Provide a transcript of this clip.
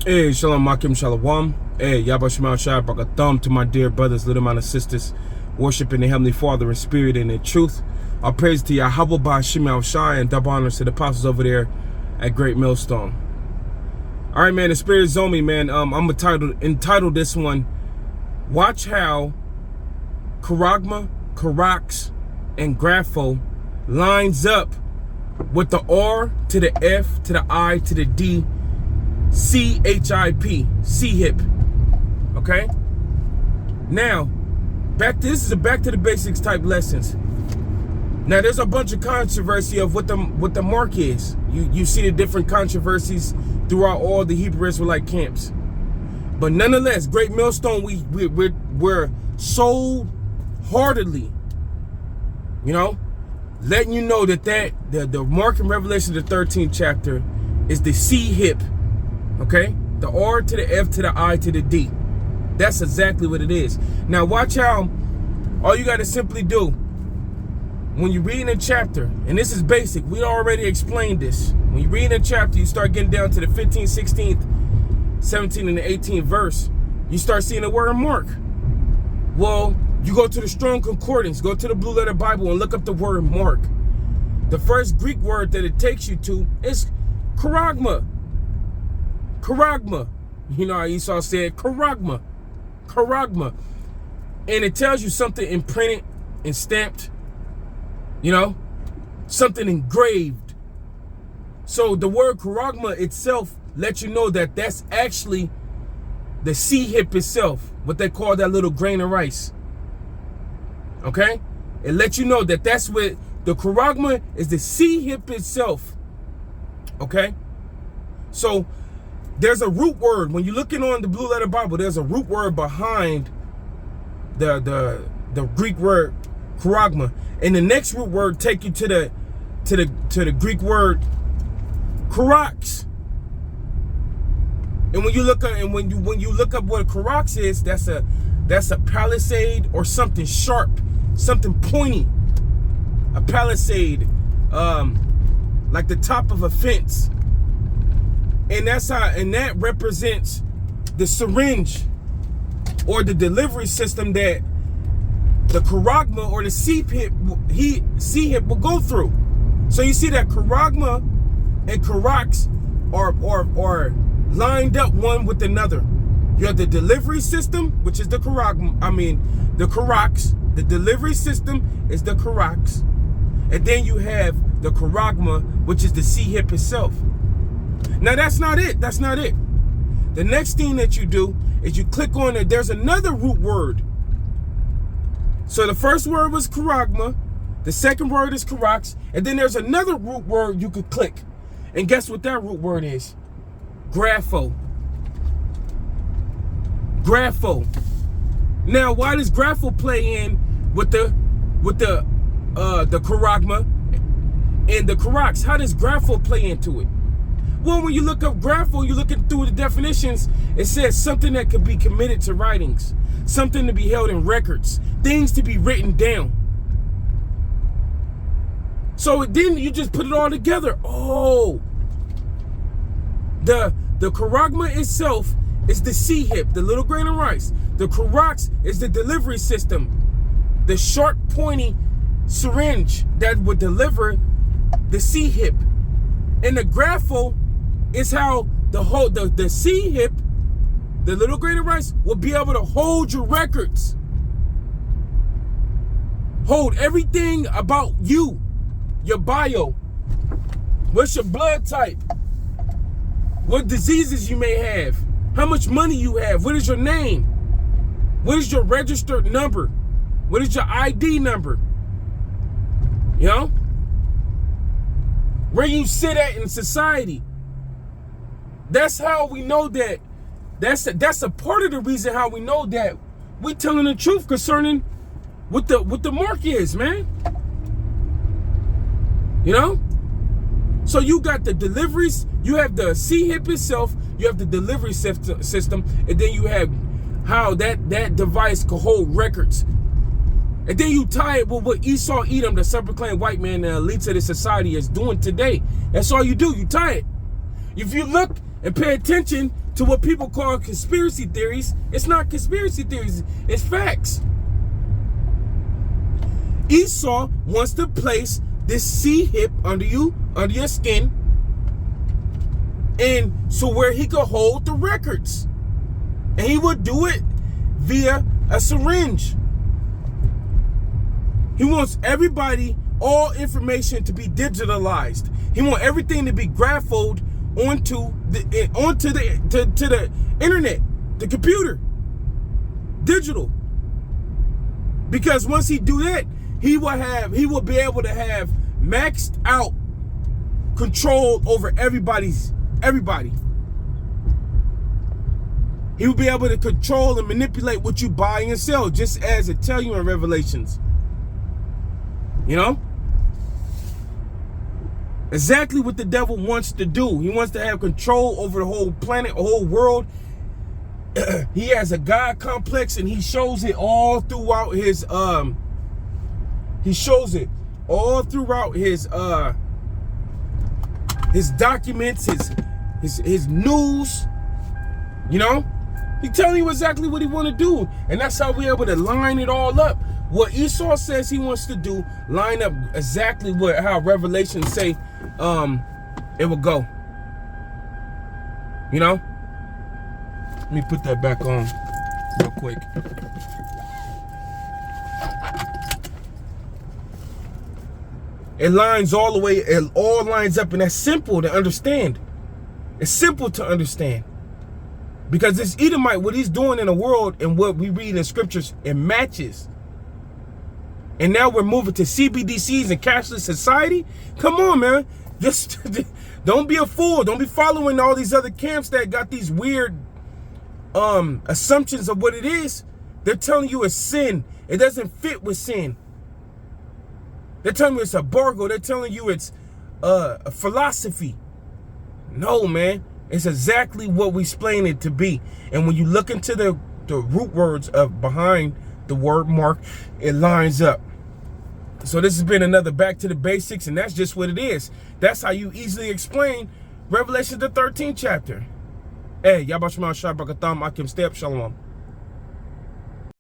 Hey, Shalom Makim Shalom. Hey, Yabba Shemal Shai, a thumb to my dear brothers, little man and sisters, worshiping the Heavenly Father in spirit and in truth. All praise to Yahweh by Shemal Shai and double honors to the apostles over there at Great Millstone. All right, man, the spirit is on me, man. I'm entitled this one, Watch How Charagma, Charax, and Grapho lines up with the R to the F to the I to the D, C-H-I-P, C-hip. Okay? Now, this is a back to the basics type lessons. Now, there's a bunch of controversy of what the mark is. You see the different controversies throughout all the Hebrew Israelite camps. But nonetheless, Great Millstone, we're so heartedly, letting you know that the mark in Revelation, the 13th chapter, is the C-hip. Okay? The R to the F to the I to the D. That's exactly what it is. Now watch how all you got to simply do when you're reading a chapter, and this is basic, we already explained this. When you read a chapter, you start getting down to the 15th, 16th, 17th, and the 18th verse, you start seeing the word mark. Well, you go to the Strong Concordance, go to the Blue Letter Bible and look up the word mark. The first Greek word that it takes you to is Charagma. Charagma. You know how Esau said Charagma. Charagma. And it tells you something imprinted and stamped. Something engraved. So the word Charagma itself lets you know that that's actually the C-hip itself. What they call that little grain of rice. Okay? It lets you know that that's what the Charagma is, the C-hip itself. Okay? So there's a root word. When you're looking on the Blue Letter Bible, there's a root word behind the Greek word Charagma, and the next root word take you to the Greek word Charax. And when you look up when you look up what a Charax is, that's a palisade or something sharp, something pointy. A palisade, like the top of a fence. And that represents the syringe or the delivery system that the Charagma or the C-hip will go through. So you see that Charagma and Charax are lined up one with another. You have the delivery system, which is the the Charax. The delivery system is the Charax. And then you have the Charagma, which is the C-hip itself. Now that's not it. That's not it. The next thing that you do is you click on it. There's another root word. So the first word was Charagma. The second word is Charax. And then there's another root word you could click. And guess what that root word is? Grapho. Grapho. Now, why does Grapho play in with the Charagma and the Charax? How does Grapho play into it? Well, when you look up Grapho, you're looking through the definitions, it says something that could be committed to writings, something to be held in records, things to be written down. So then you just put it all together. Oh, the Charagma itself is the C-hip, the little grain of rice. The Charax is the delivery system, the sharp, pointy syringe that would deliver the C-hip. And the Grapho is how the C-hip, the little grain of rice, will be able to hold your records. Hold everything about you, your bio. What's your blood type? What diseases you may have? How much money you have? What is your name? What is your registered number? What is your ID number? Where you sit at in society. That's how we know that. That's a part of the reason how we know that we're telling the truth concerning what the mark is, man. So you got the deliveries, you have the C-hip itself, you have the delivery system, and then you have how that device can hold records. And then you tie it with what Esau Edom, the self-proclaimed white man, the elites of the society is doing today. That's all you do. You tie it. If you look and pay attention to what people call conspiracy theories. It's not conspiracy theories, it's facts. Esau wants to place this C-hip under your skin, and so where he could hold the records. And he would do it via a syringe. He wants everybody, all information to be digitalized. He wants everything to be graphoed onto the internet, the computer, digital. Because once he do that, he will be able to have maxed out control over everybody. He will be able to control and manipulate what you buy and sell, just as it tells you in Revelations. You know? Exactly what the devil wants to do. He wants to have control over the whole planet, the whole world. He has a God complex, and he shows it all throughout his his documents, his news. You know? He's telling you exactly what he want to do. And that's how we're able to line it all up. What Esau says he wants to do, line up exactly how Revelation say it will go. You know? Let me put that back on real quick. It lines all the way, it all lines up, and that's simple to understand. It's simple to understand. Because this Edomite, what he's doing in the world and what we read in scriptures, it matches. And now we're moving to CBDCs and cashless society. Come on, man. Just don't be a fool. Don't be following all these other camps that got these weird assumptions of what it is. They're telling you it's sin. It doesn't fit with sin. They're telling you it's a bargo. They're telling you it's a philosophy. No, man. It's exactly what we explain it to be. And when you look into the root words of behind the word mark, it lines up. So this has been another Back to the Basics, and that's just what it is. That's how you easily explain Revelation the 13th chapter. Hey, Yabashima Shabakatam Akim Step Shalom.